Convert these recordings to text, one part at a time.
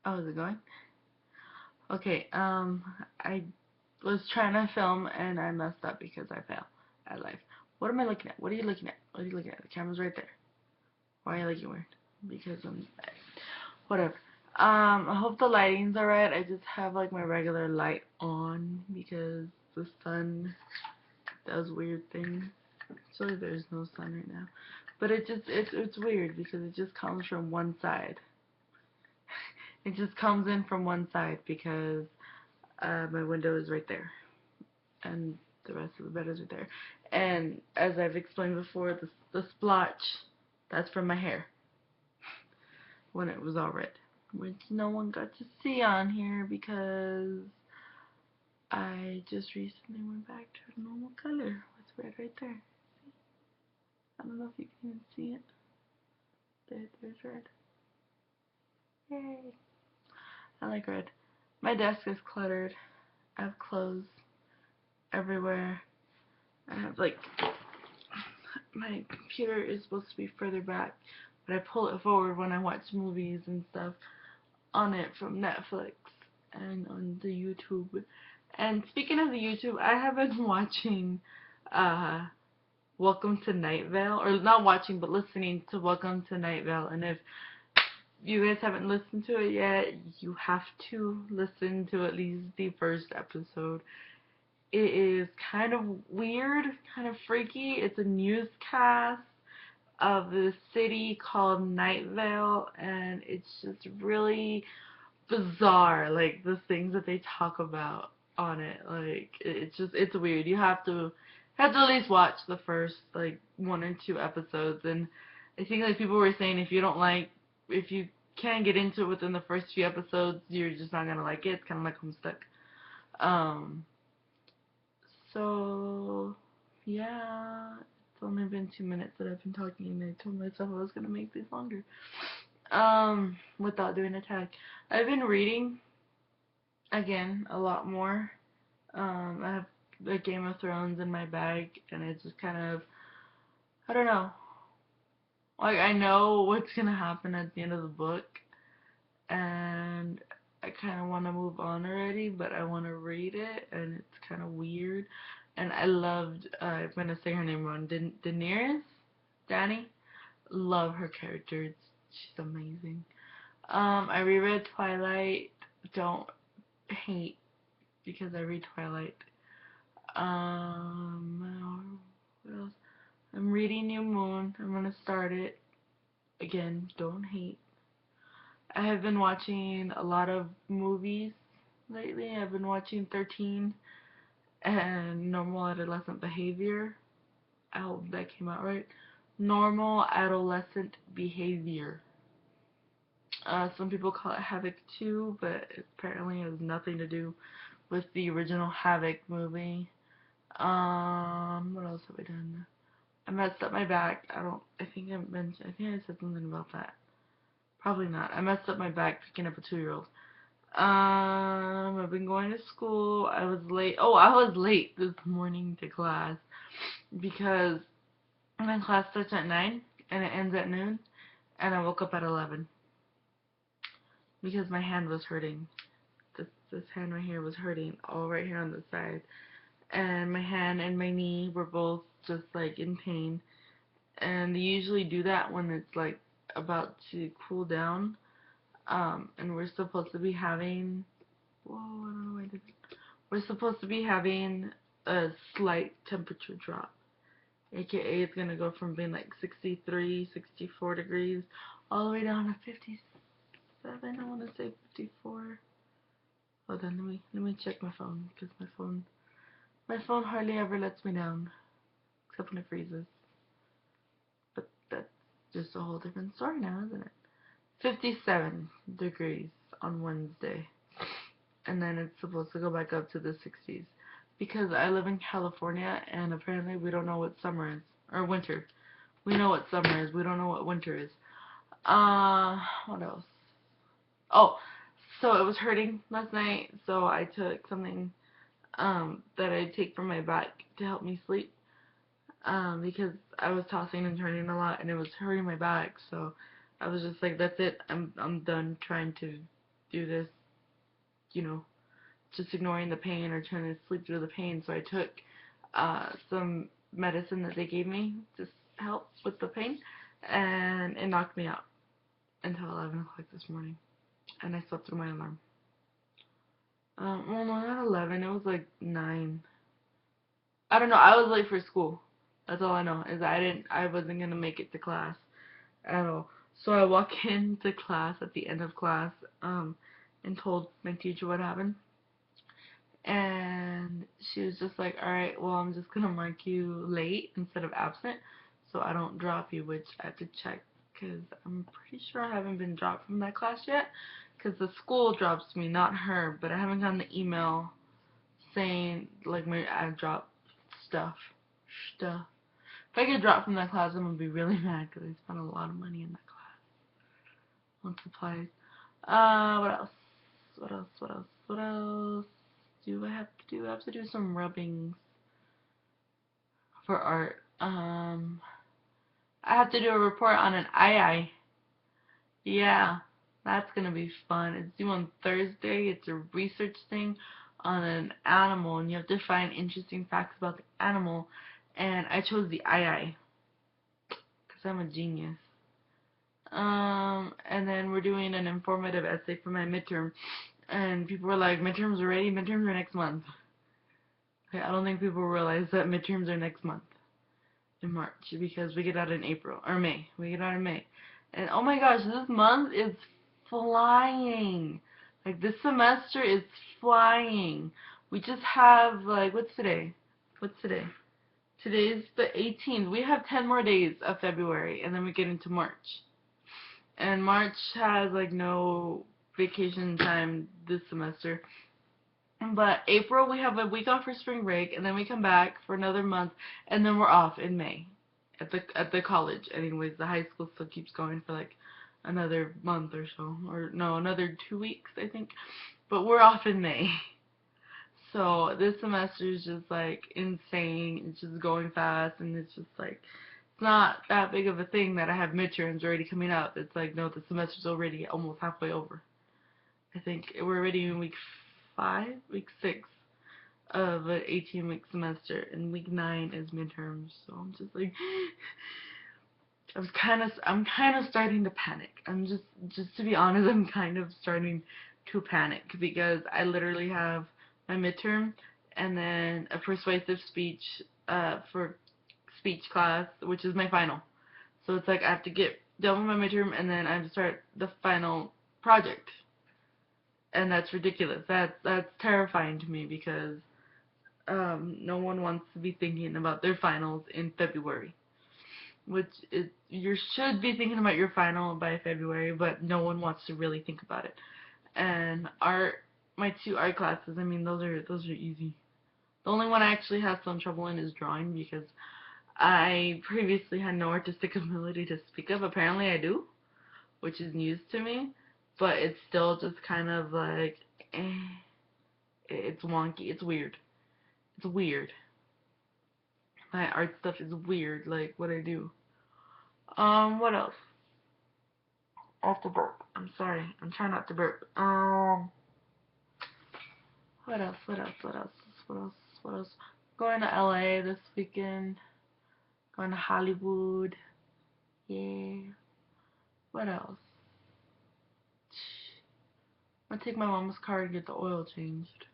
Oh, is it going? Okay, I was trying to film and I messed up because I fail at life. What am I looking at? What are you looking at? What are you looking at? The camera's right there. Why are you looking weird? Because whatever. I hope the lighting's alright. I just have like my regular light on because the sun does weird things. Actually, there's no sun right now. But it's weird because it just comes from one side. It just comes in from one side because my window is right there, and the rest of the bed is right there. And as I've explained before, the splotch, that's from my hair when it was all red, which no one got to see on here because I just recently went back to a normal color. It's red right there. I don't know if you can even see it. There's red. Yay! I like red. My desk is cluttered. I have clothes everywhere. I have like my computer is supposed to be further back, but I pull it forward when I watch movies and stuff on it from Netflix and on the YouTube. And speaking of the YouTube, I have been watching Welcome to Night Vale, or not watching, but listening to Welcome to Night Vale. And if you guys haven't listened to it yet, you have to listen to at least the first episode. It is kind of weird, kind of freaky. It's a newscast of this city called Night Vale, and it's just really bizarre, like the things that they talk about on it. Like it's weird. You have to at least watch the first like 1 or 2 episodes. And I think like people were saying if you can't get into it within the first few episodes, you're just not gonna like it. It's kind of like Homestuck. Um, so yeah, it's only been 2 minutes that I've been talking, and I told myself I was gonna make these longer. Without doing a tag. I've been reading again a lot more. I have the Game of Thrones in my bag, and it's just kind of, I don't know. Like I know what's gonna happen at the end of the book, and I kind of want to move on already, but I want to read it, and it's kind of weird. And I loved, I'm gonna say her name wrong, Daenerys, Danny. Love her character. She's amazing. I reread Twilight. Don't hate because I read Twilight. What else? I'm reading New Moon. I'm gonna start it again. Don't hate. I have been watching a lot of movies lately. I've been watching 13 and Normal Adolescent Behavior. I hope that came out right. Normal Adolescent Behavior. Some people call it Havoc 2, but it apparently has nothing to do with the original Havoc movie. What else have I done? I messed up my back. I think I said something about that. Probably not. I messed up my back picking up a 2-year-old. I've been going to school. I was late. Oh, I was late this morning to class because my class starts at 9 and it ends at noon, and I woke up at 11 because my hand was hurting. This hand right here was hurting, all right here on the side, and my hand and my knee were both just like in pain. And they usually do that when it's like about to cool down. And we're supposed to be having, whoa, I don't know why I did it. We're supposed to be having a slight temperature drop. AKA it's gonna go from being like 63, 64 degrees all the way down to 57. I want to say 54. Hold on, let me check my phone because my phone hardly ever lets me down except when it freezes. But that's just a whole different story now, isn't it? 57 degrees on Wednesday, and then it's supposed to go back up to the 60s because I live in California, and apparently we don't know what summer is, or winter. We know what summer is, we don't know what winter is. What else? Oh, so it was hurting last night, so I took something that I take for my back to help me sleep, because I was tossing and turning a lot and it was hurting my back. So I was just like, that's it. I'm done trying to do this, you know, just ignoring the pain or trying to sleep through the pain. So I took some medicine that they gave me to help with the pain, and it knocked me out until 11 o'clock this morning, and I slept through my alarm. Well, no, not 11. It was like 9. I don't know. I was late for school. That's all I know is I wasn't gonna make it to class at all. So I walk into class at the end of class, and told my teacher what happened. And she was just like, all right, well, I'm just gonna mark you late instead of absent, so I don't drop you, which I have to check because I'm pretty sure I haven't been dropped from that class yet, because the school drops me, not her, but I haven't gotten the email saying like I dropped stuff. If I get dropped from that class, I'm gonna be really mad because I spent a lot of money in that class on supplies. What else? What else? What else? What else do I have to do? I have to do some rubbings for art. I have to do a report on an eye. Yeah, that's gonna be fun. It's due on Thursday. It's a research thing on an animal, and you have to find interesting facts about the animal. And I chose the eye because I'm a genius. And then we're doing an informative essay for my midterm. And people were like, midterms already? Midterms are next month. Okay, I don't think people realize that midterms are next month. In March. Because we get out in April. Or May. We get out in May. And oh my gosh, this month is flying. Like, this semester is flying. We just have, like, what's today? What's today? Today's the 18th. We have 10 more days of February. And then we get into March. And March has like no vacation time this semester. But April we have a week off for spring break, and then we come back for another month, and then we're off in May at the college. Anyways, the high school still keeps going for like another month or so, or no, another 2 weeks I think. But we're off in May. So this semester is just like insane. It's just going fast, and it's just like it's not that big of a thing that I have midterms already coming up. It's like, no, the semester's already almost halfway over. I think we're already in week 6 of an 18-week semester, and week 9 is midterms. So I'm just like, I'm kind of starting to panic. I'm just to be honest, I'm kind of starting to panic because I literally have my midterm and then a persuasive speech for speech class, which is my final. So it's like I have to get done with my midterm and then I have to start the final project. And that's ridiculous. That's terrifying to me because no one wants to be thinking about their finals in February. Which is, you should be thinking about your final by February, but no one wants to really think about it. And my 2 art classes, I mean, those are easy. The only one I actually have some trouble in is drawing because I previously had no artistic ability to speak of. Apparently I do, which is news to me, but it's still just kind of like, it's wonky, it's weird. It's weird. My art stuff is weird, like what I do. What else? I have to burp. I'm sorry. I'm trying not to burp. What else? What else? What else? What else? What else? Going to LA this weekend. Going to Hollywood. Yeah. What else? I'm gonna take my mom's car to get the oil changed.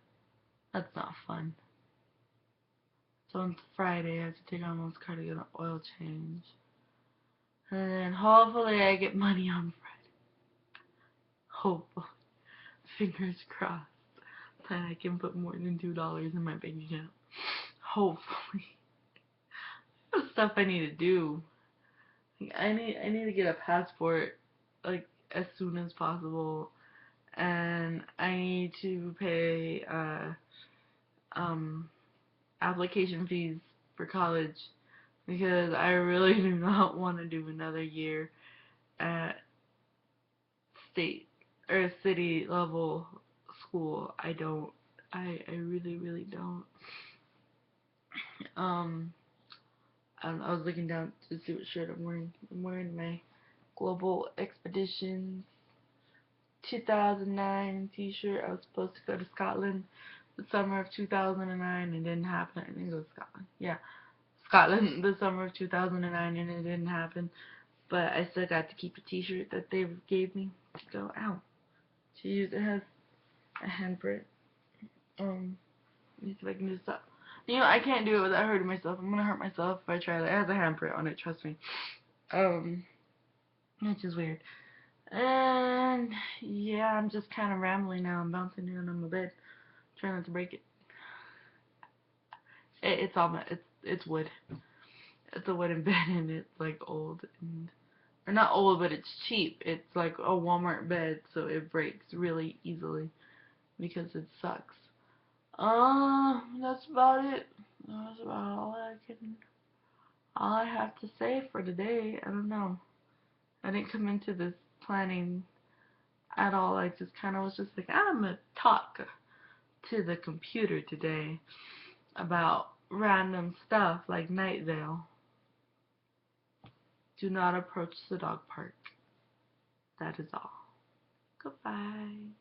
That's not fun. So on Friday, I have to take my mom's car to get an oil change. And then hopefully I get money on Friday. Hopefully. Fingers crossed that I can put more than $2 in my bank account. Hopefully. There's stuff I need to do. Like, I need to get a passport like as soon as possible, and I need to pay application fees for college because I really do not want to do another year at state or city level school. I don't. I really don't. I was looking down to see what shirt I'm wearing. I'm wearing my Global Expeditions 2009 t-shirt. I was supposed to go to Scotland the summer of 2009. It didn't happen. I didn't go to Scotland. Yeah, Scotland the summer of 2009, and it didn't happen. But I still got to keep a t-shirt that they gave me to go out to use. It has a handprint. Let me see if I can do stuff. You know, I can't do it without hurting myself. I'm gonna hurt myself if I try that. It has a handprint on it, trust me. Which is weird. And yeah, I'm just kind of rambling now. I'm bouncing around on my bed, trying not to break it. It's all it's wood. It's a wooden bed, and it's like old and or not old, but it's cheap. It's like a Walmart bed, so it breaks really easily because it sucks. That's about it. That's about all I have to say for today. I don't know. I didn't come into this planning at all. I just kind of was just like, I'm gonna talk to the computer today about random stuff like Night Vale. Do not approach the dog park. That is all. Goodbye.